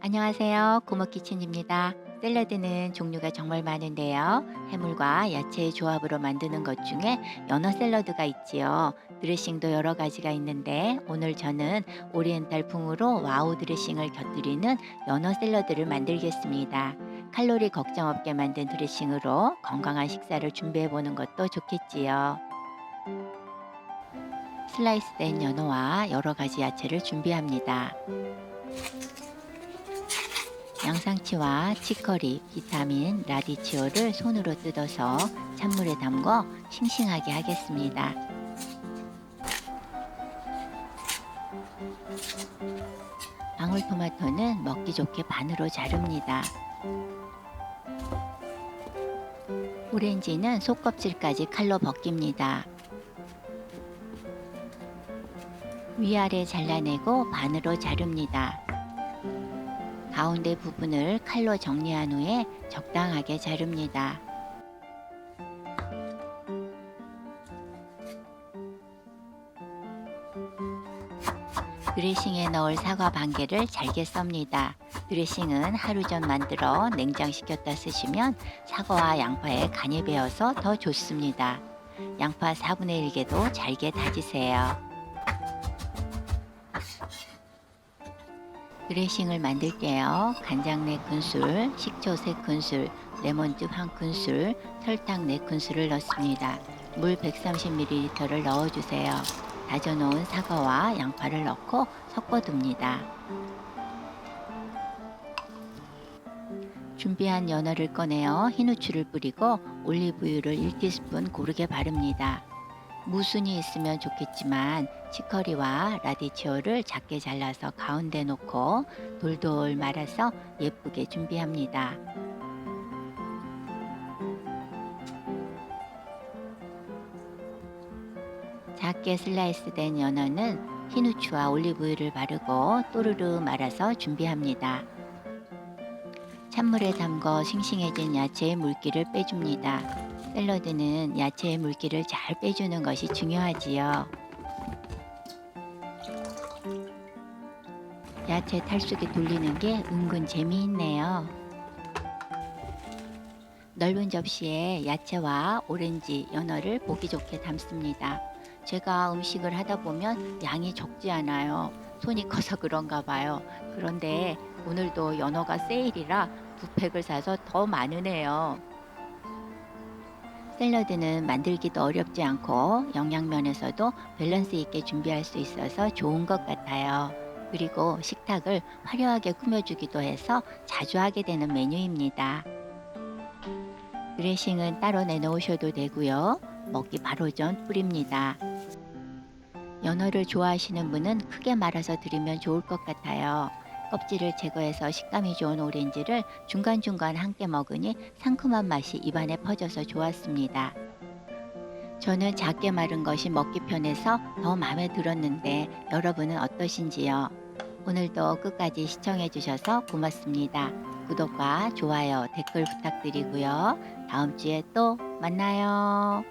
안녕하세요. 고모키친입니다. 샐러드는 종류가 정말 많은데요. 해물과 야채의 조합으로 만드는 것 중에 연어 샐러드가 있지요. 드레싱도 여러 가지가 있는데 오늘 저는 오리엔탈풍으로 와우 드레싱을 곁들이는 연어 샐러드를 만들겠습니다. 칼로리 걱정 없게 만든 드레싱으로 건강한 식사를 준비해 보는 것도 좋겠지요. 슬라이스된 연어와 여러 가지 야채를 준비합니다. 양상치와 치커리, 비타민, 라디치오를 손으로 뜯어서 찬물에 담궈 싱싱하게 하겠습니다. 방울토마토는 먹기 좋게 반으로 자릅니다. 오렌지는 속껍질까지 칼로 벗깁니다. 위아래 잘라내고 반으로 자릅니다. 가운데 부분을 칼로 정리한 후에 적당하게 자릅니다. 드레싱에 넣을 사과 반 개를 잘게 썹니다. 드레싱은 하루 전 만들어 냉장시켰다 쓰시면 사과와 양파에 간이 배어서 더 좋습니다. 양파 4분의 1개도 잘게 다지세요. 드레싱을 만들게요. 간장 4큰술, 식초 3큰술, 레몬즙 1큰술, 설탕 4큰술을 넣습니다. 물 130ml를 넣어주세요. 다져놓은 사과와 양파를 넣고 섞어둡니다. 준비한 연어를 꺼내어 흰 후추를 뿌리고 올리브유를 1티스푼 고르게 바릅니다. 무순이 있으면 좋겠지만 치커리와 라디치오를 작게 잘라서 가운데 놓고 돌돌 말아서 예쁘게 준비합니다. 작게 슬라이스된 연어는 흰 후추와 올리브유를 바르고 또르르 말아서 준비합니다. 찬물에 담궈 싱싱해진 야채의 물기를 빼줍니다. 샐러드는 야채의 물기를 잘 빼주는 것이 중요하지요. 야채 탈수기 돌리는 게 은근 재미있네요. 넓은 접시에 야채와 오렌지, 연어를 보기 좋게 담습니다. 제가 음식을 하다 보면 양이 적지 않아요. 손이 커서 그런가 봐요. 그런데 오늘도 연어가 세일이라 2팩을 사서 더 많으네요. 샐러드는 만들기도 어렵지 않고 영양면에서도 밸런스 있게 준비할 수 있어서 좋은 것 같아요. 그리고 식탁을 화려하게 꾸며주기도 해서 자주 하게 되는 메뉴입니다. 드레싱은 따로 내놓으셔도 되고요. 먹기 바로 전 뿌립니다. 연어를 좋아하시는 분은 크게 말아서 드리면 좋을 것 같아요. 껍질을 제거해서 식감이 좋은 오렌지를 중간중간 함께 먹으니 상큼한 맛이 입안에 퍼져서 좋았습니다. 저는 작게 마른 것이 먹기 편해서 더 마음에 들었는데 여러분은 어떠신지요? 오늘도 끝까지 시청해 주셔서 고맙습니다. 구독과 좋아요, 댓글 부탁드리고요. 다음 주에 또 만나요.